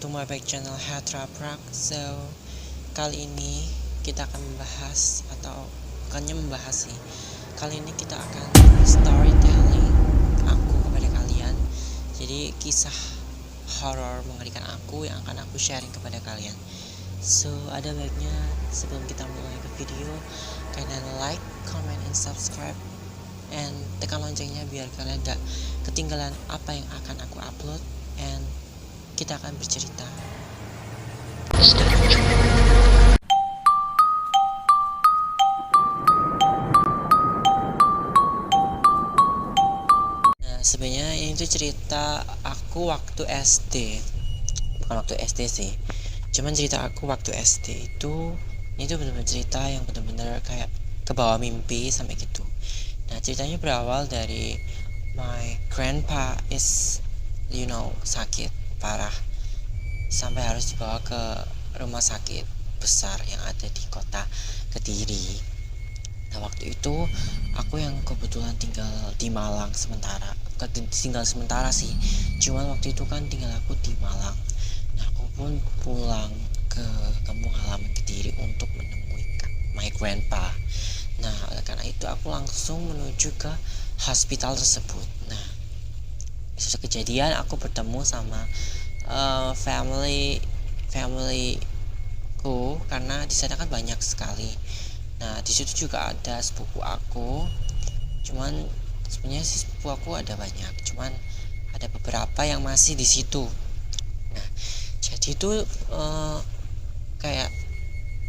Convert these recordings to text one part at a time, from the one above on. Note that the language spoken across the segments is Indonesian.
to my back channel Hatra Prak. So kali ini kita akan membahas, atau bukannya membahas sih, kali ini kita akan storytelling aku kepada kalian. Jadi kisah horor mengerikan aku yang akan aku sharing kepada kalian. So ada baiknya sebelum kita mulai ke video, kalian like, comment, and subscribe, and tekan loncengnya biar kalian gak ketinggalan apa yang akan aku upload. And kita akan bercerita. Nah, sebenarnya ini tuh cerita aku waktu SD. Bukan waktu SD sih, cuman cerita aku waktu SD itu, ini tuh benar-benar cerita yang benar-benar kayak ke bawah mimpi sampai gitu. Nah, ceritanya berawal dari my grandpa is sakit parah sampai harus dibawa ke rumah sakit besar yang ada di kota Kediri. Nah, waktu itu aku yang kebetulan tinggal di Malang sementara, bukan tinggal sementara sih, cuman waktu itu kan tinggal aku di Malang. Nah, aku pun pulang ke kampung halaman Kediri untuk menemui my grandpa. Nah, oleh karena itu aku langsung menuju ke hospital tersebut. Nah, sesuatu kejadian aku bertemu sama familyku, karena di sana kan banyak sekali. Nah, di situ juga ada sepupu aku. Cuman sebenarnya si sepupu aku ada banyak, cuman ada beberapa yang masih di situ. Nah, jadi itu kayak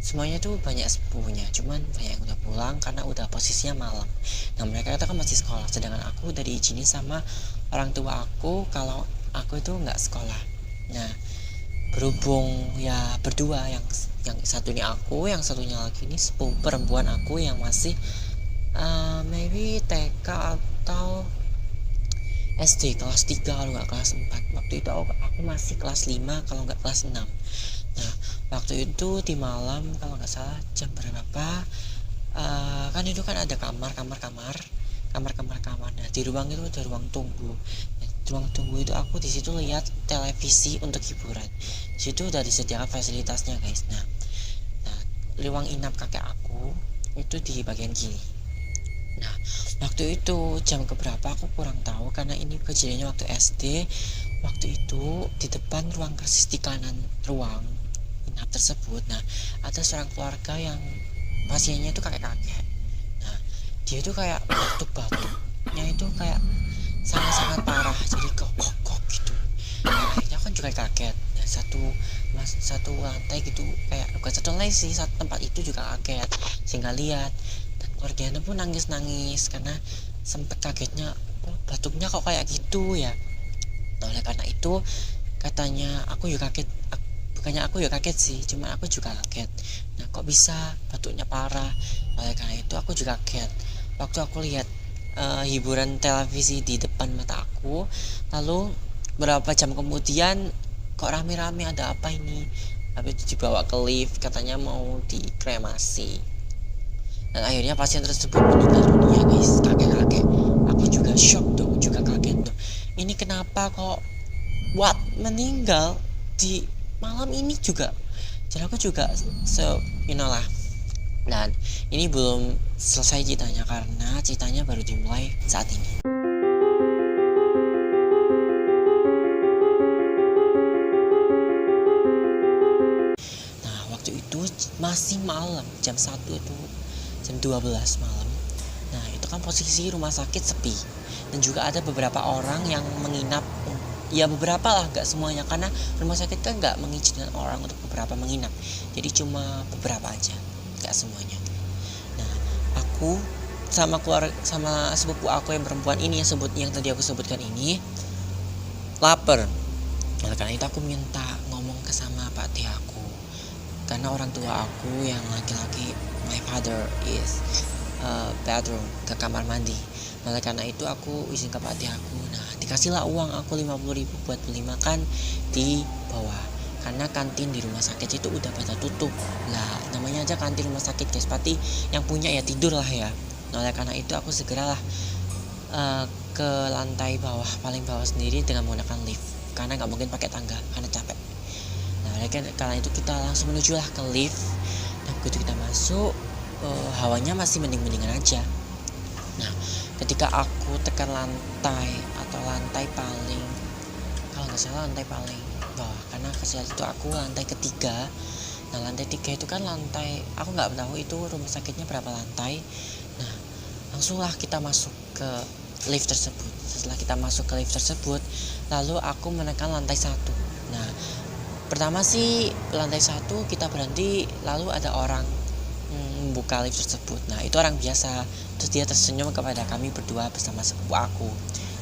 semuanya tuh banyak sepupunya, cuman banyak yang udah pulang karena udah posisinya malam. Nah, mereka itu kan masih sekolah, sedangkan aku udah diizinin sama orang tua aku kalau aku itu nggak sekolah. Nah, berhubung ya berdua, yang satunya aku, yang satunya lagi ini sepupu perempuan aku yang masih maybe TK atau SD kelas 3 kalau nggak kelas 4. Waktu itu aku masih kelas 5 kalau nggak kelas 6. Nah, waktu itu di malam kalau nggak salah jam berapa, kan itu kan ada kamar. Nah, di ruang itu ada ruang tunggu. Nah, di ruang tunggu itu aku di situ lihat televisi untuk hiburan. Di situ udah disediakan fasilitasnya, guys. Nah, ruang inap kakek aku itu di bagian kiri. Nah, waktu itu jam keberapa aku kurang tahu, karena ini kejadiannya waktu SD. Waktu itu di depan ruang kersis di kanan ruang inap tersebut, nah, ada seorang keluarga yang pasiennya itu kakek-kakek. Nah, dia itu kayak batuk-batuknya itu kayak sangat-sangat parah, jadi kok gitu. Nah, akhirnya kan juga kaget. Dan satu lantai gitu, kayak bukan satu lantai sih, satu tempat itu juga kaget sehingga lihat. Dan keluarganya pun nangis karena sempet kagetnya, batuknya kok kayak gitu ya. Nah, oleh karena itu katanya aku juga kaget. Bukannya aku ya kaget sih, cuma aku juga kaget. Nah, kok bisa batuknya parah? Oleh karena itu aku juga kaget. Waktu aku lihat hiburan televisi di depan mata aku, lalu beberapa jam kemudian kok rame-rame, ada apa ini? Habis itu dibawa ke lift, katanya mau dikremasi. Dan akhirnya pasien tersebut meninggal dunia, guys. Kakek-kakek. Aku juga shock dong, juga kaget dong. Ini kenapa kok meninggal di malam ini juga? Jadi aku juga lah. Dan ini belum selesai ceritanya, karena ceritanya baru dimulai saat ini. Nah, waktu itu masih malam, jam 1 itu jam 12 malam. Nah, itu kan posisi rumah sakit sepi, dan juga ada beberapa orang yang menginap. Ya beberapa lah, gak semuanya, karena rumah sakit kan gak mengizinkan orang untuk beberapa menginap, jadi cuma beberapa aja, gak semuanya. Nah, aku sama sepupu aku yang perempuan ini, yang tadi aku sebutkan ini, lapar. Nah, karena itu aku minta ngomong ke sama pak teh aku, karena orang tua aku yang laki-laki, my father is bathroom, ke kamar mandi. Nah, karena itu aku izin ke pak teh aku. Nah, dikasihlah uang aku 50.000 buat beli makan di bawah, karena kantin di rumah sakit itu udah pada tutup lah. Namanya aja kantin rumah sakit, guys, pasti yang punya ya tidur lah ya. Nah, oleh karena itu aku segeralah ke lantai bawah, paling bawah sendiri, dengan menggunakan lift, karena nggak mungkin pakai tangga karena capek. Karena itu kita langsung menuju lah ke lift. Nah begitu kita masuk, hawanya masih mending-mendingan aja. Nah ketika aku tekan lantai atau lantai paling, kalau nggak salah lantai paling bawah, karena saat itu aku lantai ketiga. Nah lantai 3 itu kan lantai, aku nggak tahu itu rumah sakitnya berapa lantai. Nah langsunglah kita masuk ke lift tersebut. Setelah kita masuk ke lift tersebut, lalu aku menekan lantai 1. Nah pertama sih lantai 1 kita berhenti, lalu ada orang membuka lift tersebut. Nah itu orang biasa, terus dia tersenyum kepada kami berdua bersama sepupu aku.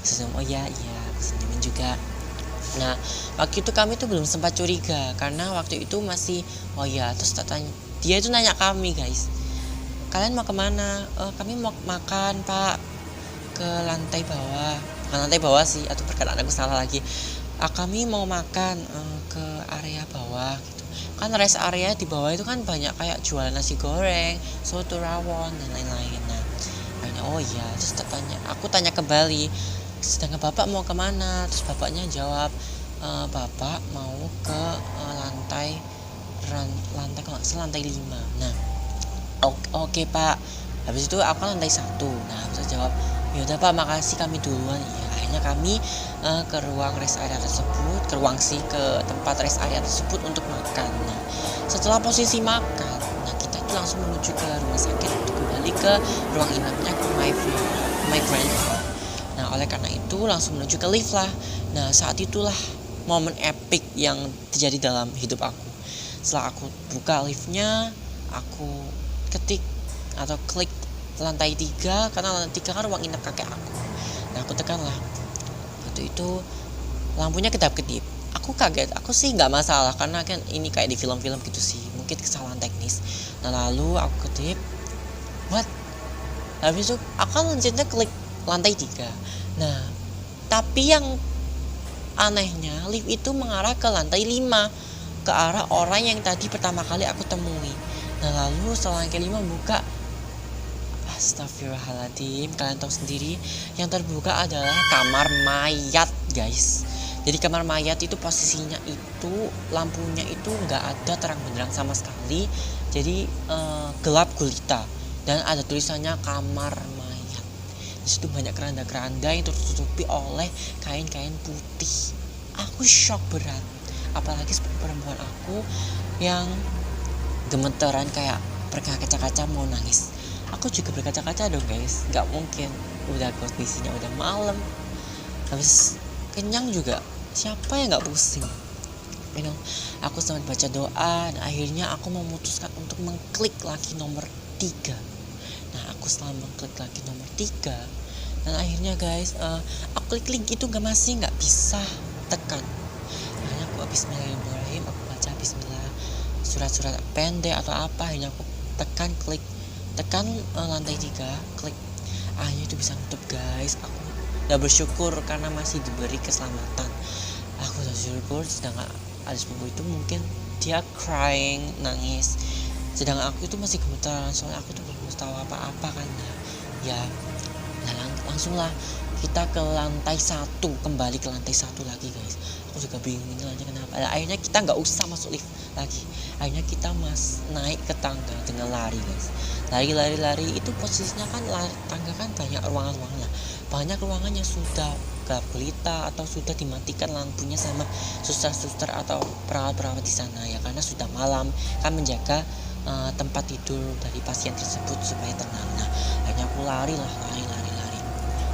Senyum, oh iya senyumin juga. Nah waktu itu kami tuh belum sempat curiga, karena waktu itu masih terus dia itu nanya kami, guys, kalian mau kemana? Kami mau makan pak, ke lantai bawah. Bukan lantai bawah sih, atau perkataan aku salah lagi. Kami mau makan ke area bawah gitu. Kan rest area di bawah itu kan banyak kayak jualan nasi goreng, soto rawon dan lain-lain. Nah terus aku tanya kembali, sedangkan bapak mau kemana? Terus bapaknya jawab, bapak mau ke lantai kalau nggak salah lantai 5. Nah oke pak. Habis itu aku lantai 1. Nah bisa jawab, yaudah pak makasih, kami duluan. Ya akhirnya kami ke ruang rest area tersebut, ke tempat rest area tersebut untuk makan. Nah setelah posisi makan, nah kita itu langsung menuju ke rumah sakit untuk kembali ke ruang inapnya my grandpa. Nah oleh karena itu langsung menuju ke lift lah. Nah saat itulah momen epic yang terjadi dalam hidup aku. Setelah aku buka liftnya, aku ketik atau klik lantai 3, karena lantai 3 kan ruang inap kakek aku. Nah aku tekan lah. Waktu itu lampunya kedap-kedip. Aku kaget, aku sih nggak masalah karena kan ini kayak di film-film gitu sih, mungkin kesalahan teknis. Nah lalu aku ketik what, habis itu aku kan lanjutnya klik lantai 3. Nah tapi yang anehnya lift itu mengarah ke lantai 5, ke arah orang yang tadi pertama kali aku temui. Nah lalu setelah yang kelima buka, astagfirullahaladzim, kalian tahu sendiri, yang terbuka adalah kamar mayat, guys. Jadi kamar mayat itu posisinya itu lampunya itu nggak ada terang benderang sama sekali, jadi gelap gulita, dan ada tulisannya kamar mayat. Di situ banyak keranda-keranda yang tertutupi oleh kain-kain putih. Aku shock berat, apalagi perempuan aku yang gemeteran kayak berkaca-kaca mau nangis. Aku juga berkaca-kaca dong guys, nggak mungkin, udah kondisinya udah malam, habis kenyang juga, siapa yang nggak pusing, aku sempat baca doa, dan akhirnya aku memutuskan untuk mengklik lagi nomor 3. Nah aku setelah mengklik lagi nomor 3, dan akhirnya guys, aku klik link itu masih nggak bisa tekan. Akhirnya aku bismillahirrahmanirrahim, aku baca bismillah, surat-surat pendek atau apa, akhirnya aku tekan lantai 3, klik, akhirnya itu bisa nutup guys. Aku udah bersyukur karena masih diberi keselamatan. Aku udah bersyukur, sedangkan ada sepupu itu mungkin dia crying, nangis, sedangkan aku itu masih gemetaran, soalnya aku tuh belum tahu apa-apa kan ya. Nah langsung lah kita ke lantai 1, kembali ke lantai 1 lagi guys. Aku juga bingung ini lanjut kenapa. Nah, akhirnya kita nggak usah masuk lift lagi, akhirnya kita naik ke tangga dengan lari guys. Lari itu posisinya kan tangga kan banyak ruangan yang sudah gelap gulita atau sudah dimatikan lampunya sama suster-suster atau perawat-perawat di sana ya, karena sudah malam kan menjaga tempat tidur dari pasien tersebut supaya tenang. Nah akhirnya aku lari.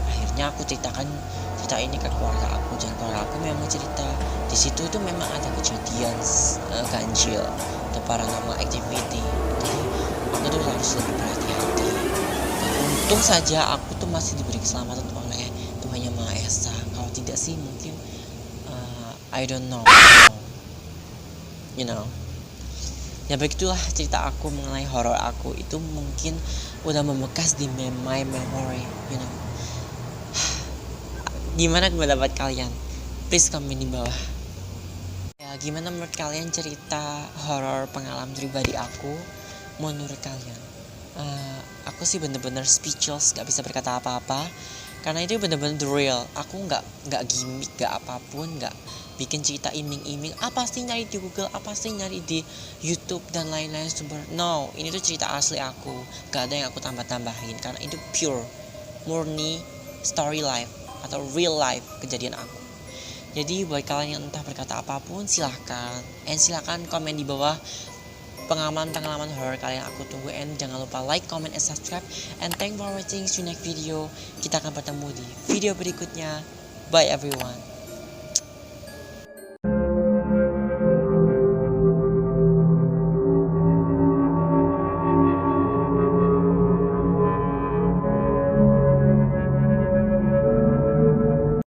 Akhirnya aku cerita ini ke keluarga aku, dan keluarga aku memang cerita di situ itu memang ada kejadian ganjil atau paranormal activity. Jadi aku tuh harus lebih berhati-hati. Dan untung saja aku tuh masih diberi keselamatan oleh Tuhan Yang Maha Esa. Kalau tidak sih mungkin I don't know. Ya begitulah cerita aku mengenai horor aku, itu mungkin udah membekas di my memory. Gimana pendapat kalian? Please komen di bawah. Ya gimana menurut kalian cerita horor pengalaman pribadi aku? Menurut kalian? Aku sih bener-bener speechless, gak bisa berkata apa-apa. karena itu bener-bener real. Aku nggak gimmick, nggak apapun, nggak bikin cerita iming-iming apa sih nyari di Google, apa sih nyari di YouTube dan lain-lain sumber. No, ini tuh cerita asli aku, gak ada yang aku tambah-tambahin karena itu pure, murni story life atau real life kejadian aku. Jadi buat kalian yang entah berkata apapun, silahkan komen di bawah pengalaman horror kalian. Aku tunggu, and jangan lupa like, comment, and subscribe. And thank for watching. See you next video. Kita akan bertemu di video berikutnya. Bye everyone.